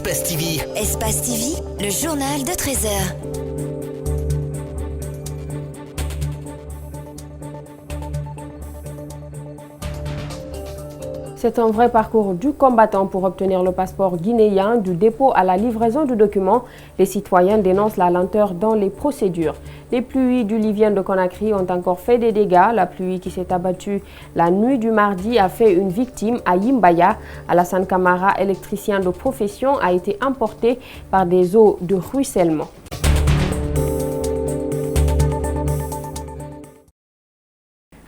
Espace TV. Espace TV, le journal de 13h. C'est un vrai parcours du combattant pour obtenir le passeport guinéen. Du dépôt à la livraison du document, les citoyens dénoncent la lenteur dans les procédures. Les pluies diluviennes de Conakry ont encore fait des dégâts. La pluie qui s'est abattue la nuit du mardi a fait une victime à Yimbaya. Alassane Camara, électricien de profession, a été emporté par des eaux de ruissellement.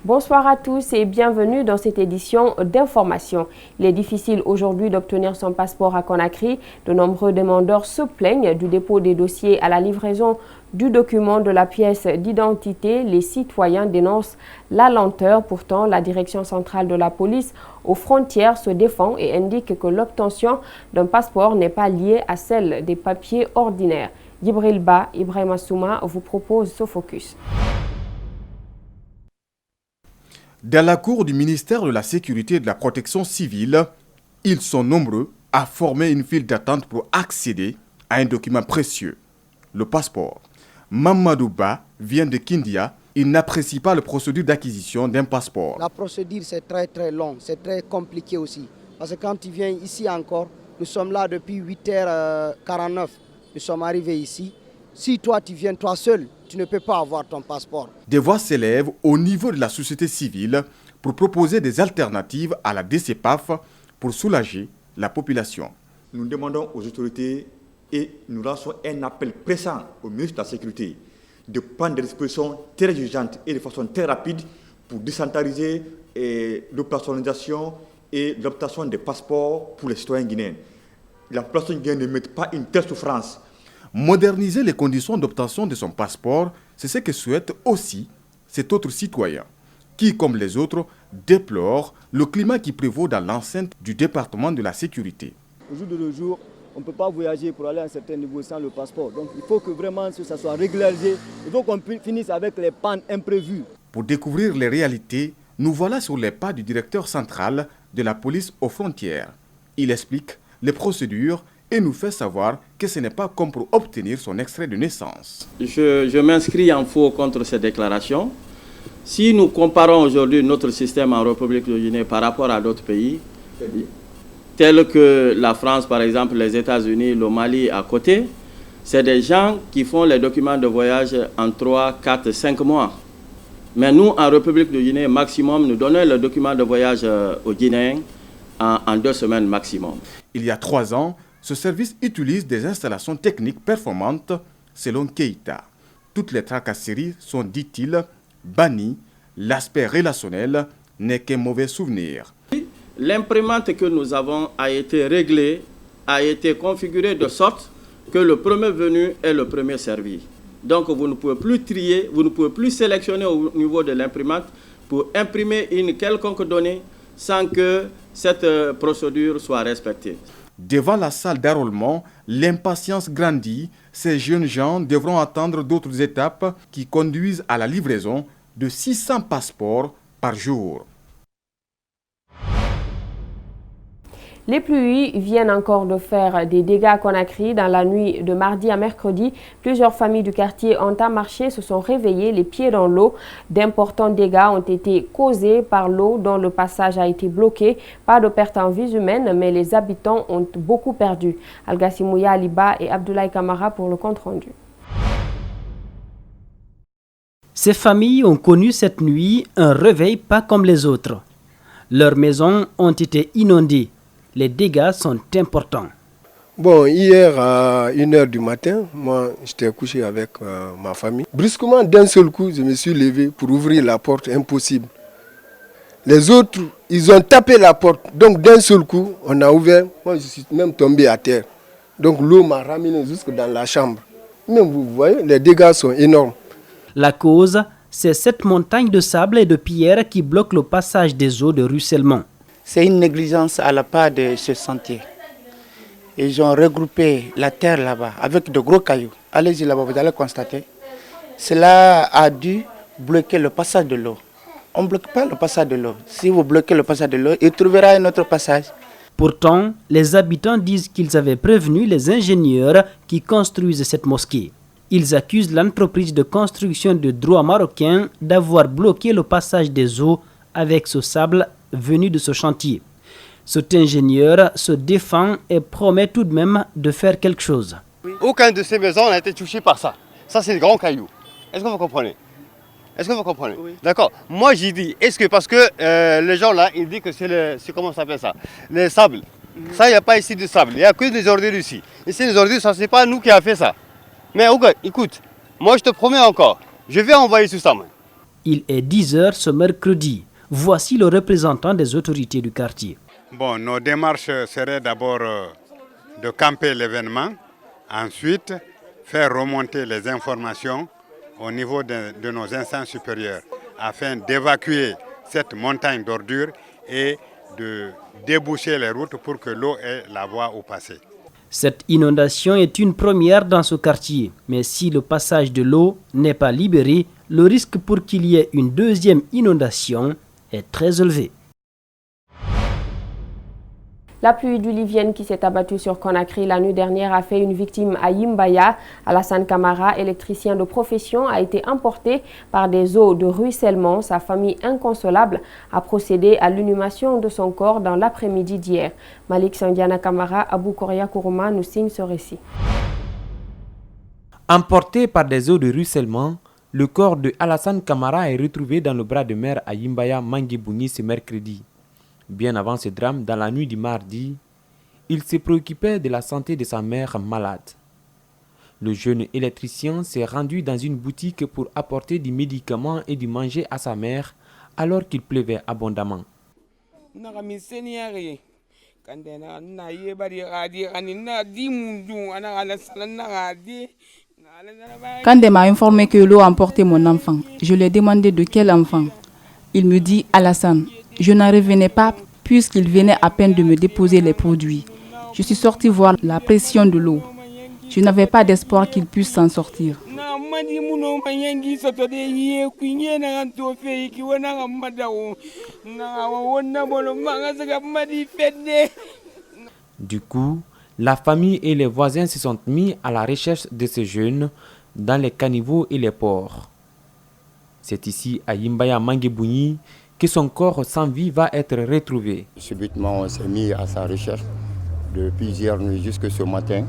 Bonsoir à tous et bienvenue dans cette édition d'information. Il est difficile aujourd'hui d'obtenir son passeport à Conakry. De nombreux demandeurs se plaignent du dépôt des dossiers à la livraison du document de la pièce d'identité. Les citoyens dénoncent la lenteur. Pourtant, la direction centrale de la police aux frontières se défend et indique que l'obtention d'un passeport n'est pas liée à celle des papiers ordinaires. Djibril Ba, Ibrahima Souma vous propose ce focus. Dans la cour du ministère de la Sécurité et de la Protection civile, ils sont nombreux à former une file d'attente pour accéder à un document précieux, le passeport. Mamadou Ba vient de Kindia. Il n'apprécie pas la procédure d'acquisition d'un passeport. La procédure, c'est très long, c'est très compliqué aussi. Parce que quand tu viens ici encore, nous sommes là depuis 8h49. Nous sommes arrivés ici. Si toi, tu viens toi seul, tu ne peux pas avoir ton passeport. Des voix s'élèvent au niveau de la société civile pour proposer des alternatives à la DCPAF pour soulager la population. Nous demandons aux autorités et nous lançons un appel pressant au ministre de la Sécurité de prendre des dispositions très urgentes et de façon très rapide pour décentraliser l'opérationnalisation et l'obtention des passeports pour les citoyens guinéens. La population guinéenne ne mérite pas une telle souffrance. Moderniser les conditions d'obtention de son passeport, c'est ce que souhaite aussi cet autre citoyen, qui, comme les autres, déplore le climat qui prévaut dans l'enceinte du département de la sécurité. Au jour de nos jours, on ne peut pas voyager pour aller à un certain niveau sans le passeport. Donc il faut que vraiment ça soit régularisé. Il faut qu'on finisse avec les pannes imprévues. Pour découvrir les réalités, nous voilà sur les pas du directeur central de la police aux frontières. Il explique les procédures et nous fait savoir que ce n'est pas comme pour obtenir son extrait de naissance. Je m'inscris en faux contre ces déclarations. Si nous comparons aujourd'hui notre système en République de Guinée par rapport à d'autres pays, tels que la France, par exemple, les États-Unis, le Mali à côté, c'est des gens qui font les documents de voyage en 3, 4, 5 mois. Mais nous, en République de Guinée, maximum, nous donnons le document de voyage aux Guinéens en 2 semaines maximum. Il y a 3 ans, ce service utilise des installations techniques performantes selon Keïta. Toutes les tracasseries sont, dit-il, bannies. L'aspect relationnel n'est qu'un mauvais souvenir. L'imprimante que nous avons a été réglée, a été configurée de sorte que le premier venu est le premier servi. Donc vous ne pouvez plus trier, vous ne pouvez plus sélectionner au niveau de l'imprimante pour imprimer une quelconque donnée sans que cette procédure soit respectée. Devant la salle d'enrôlement, l'impatience grandit. Ces jeunes gens devront attendre d'autres étapes qui conduisent à la livraison de 600 passeports par jour. Les pluies viennent encore de faire des dégâts à Conakry. Dans la nuit de mardi à mercredi, plusieurs familles du quartier Anta-Marché se sont réveillées les pieds dans l'eau. D'importants dégâts ont été causés par l'eau dont le passage a été bloqué. Pas de perte en vies humaines, mais les habitants ont beaucoup perdu. Algassimouya Aliba et Abdoulaye Kamara pour le compte-rendu. Ces familles ont connu cette nuit un réveil pas comme les autres. Leurs maisons ont été inondées. Les dégâts sont importants. Bon, hier à 1h du matin, moi j'étais couché avec ma famille. Brusquement, d'un seul coup, je me suis levé pour ouvrir la porte, impossible. Les autres, ils ont tapé la porte. Donc d'un seul coup, on a ouvert. Moi, je suis même tombé à terre. Donc l'eau m'a ramené jusque dans la chambre. Mais vous voyez, les dégâts sont énormes. La cause, c'est cette montagne de sable et de pierres qui bloque le passage des eaux de ruissellement. C'est une négligence à la part de ce sentier. Ils ont regroupé la terre là-bas avec de gros cailloux. Allez-y là-bas, vous allez constater. Cela a dû bloquer le passage de l'eau. On ne bloque pas le passage de l'eau. Si vous bloquez le passage de l'eau, il trouvera un autre passage. Pourtant, les habitants disent qu'ils avaient prévenu les ingénieurs qui construisent cette mosquée. Ils accusent l'entreprise de construction de droit marocain d'avoir bloqué le passage des eaux avec ce sable venu de ce chantier. Cet ingénieur se défend et promet tout de même de faire quelque chose. Aucun de ces maisons n'a été touché par ça. Ça, c'est des grands cailloux. Est-ce que vous comprenez? Oui. D'accord. Moi, j'ai dit, est-ce que parce que les gens là, ils disent que c'est comment ça s'appelle ça? Les sables. Ça, il n'y a pas ici de sable. Il n'y a que des ordures ici. Ici, les ordures, ça, c'est pas nous qui avons fait ça. Mais ok, écoute, moi, je te promets encore, je vais envoyer tout ça. Il est 10h ce mercredi. Voici le représentant des autorités du quartier. Bon, nos démarches seraient d'abord de camper l'événement, ensuite faire remonter les informations au niveau de nos instances supérieures afin d'évacuer cette montagne d'ordures et de déboucher les routes pour que l'eau ait la voie au passé. Cette inondation est une première dans ce quartier, mais si le passage de l'eau n'est pas libéré, le risque pour qu'il y ait une deuxième inondation est très élevé. La pluie diluvienne qui s'est abattue sur Conakry la nuit dernière a fait une victime à Yimbaya. Alassane Camara, électricien de profession, a été emporté par des eaux de ruissellement. Sa famille inconsolable a procédé à l'inhumation de son corps dans l'après-midi d'hier. Malik Sandiana Camara, Abou Koria Kourouma nous signe ce récit. Emporté par des eaux de ruissellement, le corps de Alassane Camara est retrouvé dans le bras de mer à Yimbaya Manguebouni ce mercredi. Bien avant ce drame, dans la nuit du mardi, il se préoccupait de la santé de sa mère malade. Le jeune électricien s'est rendu dans une boutique pour apporter des médicaments et du manger à sa mère alors qu'il pleuvait abondamment. Quand elle m'a informé que l'eau a emporté mon enfant, je lui ai demandé de quel enfant. Il me dit Alassane. Je n'en revenais pas puisqu'il venait à peine de me déposer les produits. Je suis sortie voir la pression de l'eau. Je n'avais pas d'espoir qu'il puisse s'en sortir. Du coup, la famille et les voisins se sont mis à la recherche de ce jeune dans les caniveaux et les ports. C'est ici, à Yimbaya Manguebouni, que son corps sans vie va être retrouvé. Subitement, on s'est mis à sa recherche depuis hier nuit jusque ce matin.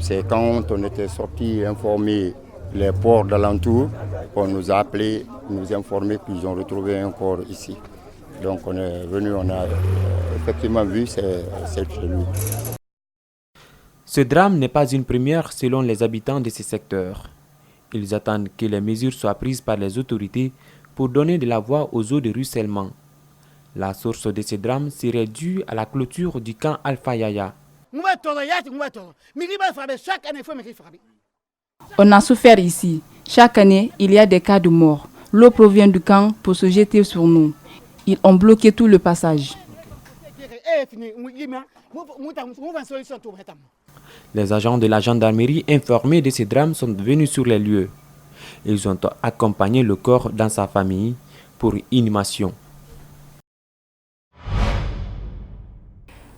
C'est quand on était sorti informer les ports d'alentour qu'on nous a appelés, nous informer qu'ils ont retrouvé un corps ici. Donc on est venu, on a effectivement vu c'est chez lui. Ce drame n'est pas une première selon les habitants de ces secteurs. Ils attendent que les mesures soient prises par les autorités pour donner de la voie aux eaux de ruissellement. La source de ce drame serait due à la clôture du camp Alpha Yaya. On a souffert ici. Chaque année, il y a des cas de mort. L'eau provient du camp pour se jeter sur nous. Ils ont bloqué tout le passage. Les agents de la gendarmerie informés de ce drame sont venus sur les lieux. Ils ont accompagné le corps dans sa famille pour inhumation.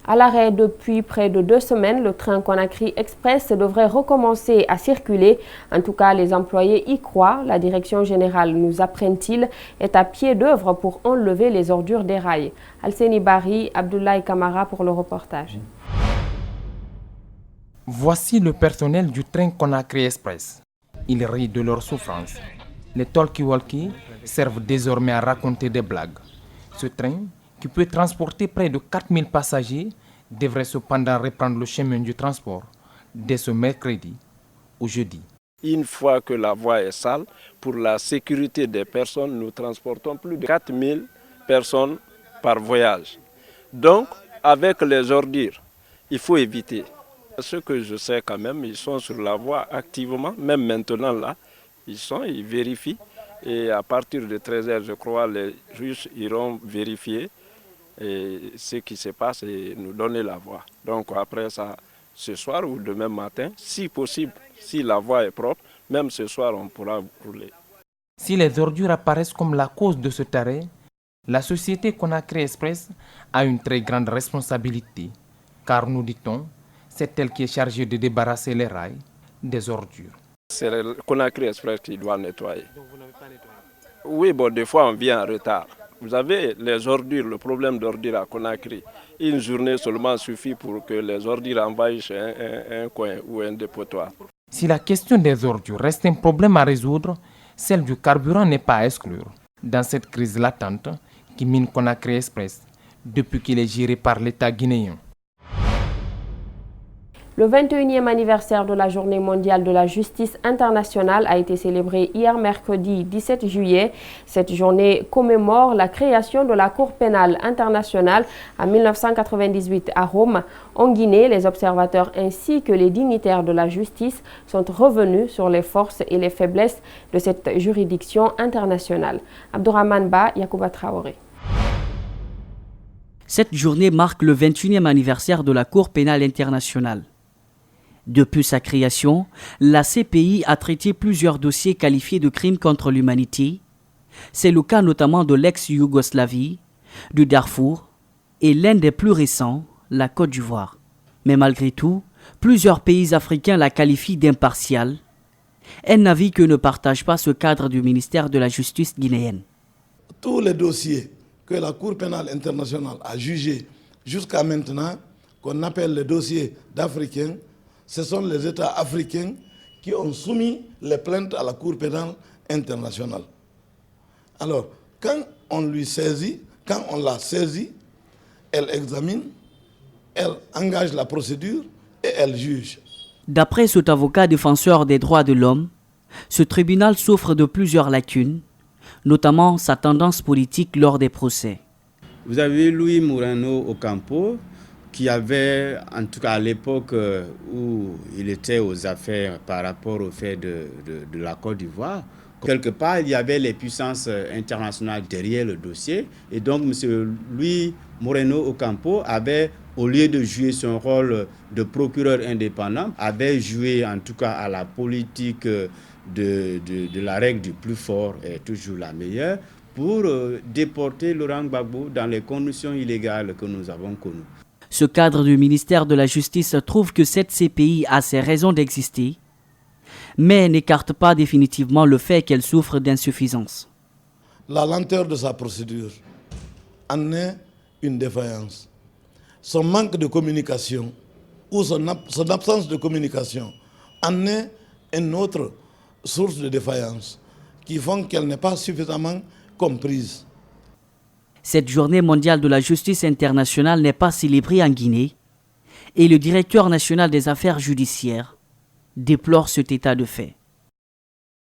À l'arrêt depuis près de 2 semaines, le train Conakry Express devrait recommencer à circuler. En tout cas, les employés y croient. La direction générale, nous apprennent-ils, est à pied d'œuvre pour enlever les ordures des rails. Alseni Bari, Abdoulaye Kamara pour le reportage. Voici le personnel du train Conakry Express. Ils rient de leur souffrance. Les talkie-walkie servent désormais à raconter des blagues. Ce train, qui peut transporter près de 4000 passagers, devrait cependant reprendre le chemin du transport dès ce mercredi ou jeudi. Une fois que la voie est sale, pour la sécurité des personnes, nous transportons plus de 4000 personnes par voyage. Donc, avec les ordures, il faut éviter. Ce que je sais quand même, ils sont sur la voie activement, même maintenant là, ils vérifient. Et à partir de 13h, je crois, les juges iront vérifier ce qui se passe et nous donner la voie. Donc après ça, ce soir ou demain matin, si possible, si la voie est propre, même ce soir, on pourra rouler. Si les ordures apparaissent comme la cause de cet arrêt, La société Conakry Express a une très grande responsabilité, car nous dit-on, c'est elle qui est chargée de débarrasser les rails des ordures. C'est le Conakry Express qui doit nettoyer. Donc vous n'avez pas nettoyé? Oui, bon, des fois on vient en retard. Vous avez les ordures, le problème d'ordures à Conakry. Une journée seulement suffit pour que les ordures envahissent un coin ou un dépotoir. Si la question des ordures reste un problème à résoudre, celle du carburant n'est pas à exclure. Dans cette crise latente qui mine Conakry Express depuis qu'il est géré par l'État guinéen. Le 21e anniversaire de la Journée mondiale de la justice internationale a été célébré hier mercredi 17 juillet. Cette journée commémore la création de la Cour pénale internationale en 1998 à Rome. En Guinée, les observateurs ainsi que les dignitaires de la justice sont revenus sur les forces et les faiblesses de cette juridiction internationale. Abdourahmane Ba, Yacouba Traoré. Cette journée marque le 21e anniversaire de la Cour pénale internationale. Depuis sa création, la CPI a traité plusieurs dossiers qualifiés de crimes contre l'humanité. C'est le cas notamment de l'ex-Yougoslavie, du Darfour et l'un des plus récents, la Côte d'Ivoire. Mais malgré tout, plusieurs pays africains la qualifient d'impartiale, un avis que ne partage pas ce cadre du ministère de la Justice guinéenne. Tous les dossiers que la Cour pénale internationale a jugés jusqu'à maintenant, qu'on appelle les dossiers d'Africains, ce sont les États africains qui ont soumis les plaintes à la Cour pénale internationale. Alors, quand on l'a saisie, elle examine, elle engage la procédure et elle juge. D'après cet avocat défenseur des droits de l'homme, ce tribunal souffre de plusieurs lacunes, notamment sa tendance politique lors des procès. Vous avez Luis Moreno Ocampo, qui avait, en tout cas à l'époque où il était aux affaires par rapport au fait de la Côte d'Ivoire, quelque part il y avait les puissances internationales derrière le dossier. Et donc M. Luis Moreno Ocampo avait, au lieu de jouer son rôle de procureur indépendant, avait joué en tout cas à la politique de la règle du plus fort est toujours la meilleure, pour déporter Laurent Gbagbo dans les conditions illégales que nous avons connues. Ce cadre du ministère de la Justice trouve que cette CPI a ses raisons d'exister, mais n'écarte pas définitivement le fait qu'elle souffre d'insuffisance. La lenteur de sa procédure en est une défaillance. Son manque de communication ou son absence de communication en est une autre source de défaillance qui font qu'elle n'est pas suffisamment comprise. Cette journée mondiale de la justice internationale n'est pas célébrée en Guinée et le directeur national des affaires judiciaires déplore cet état de fait.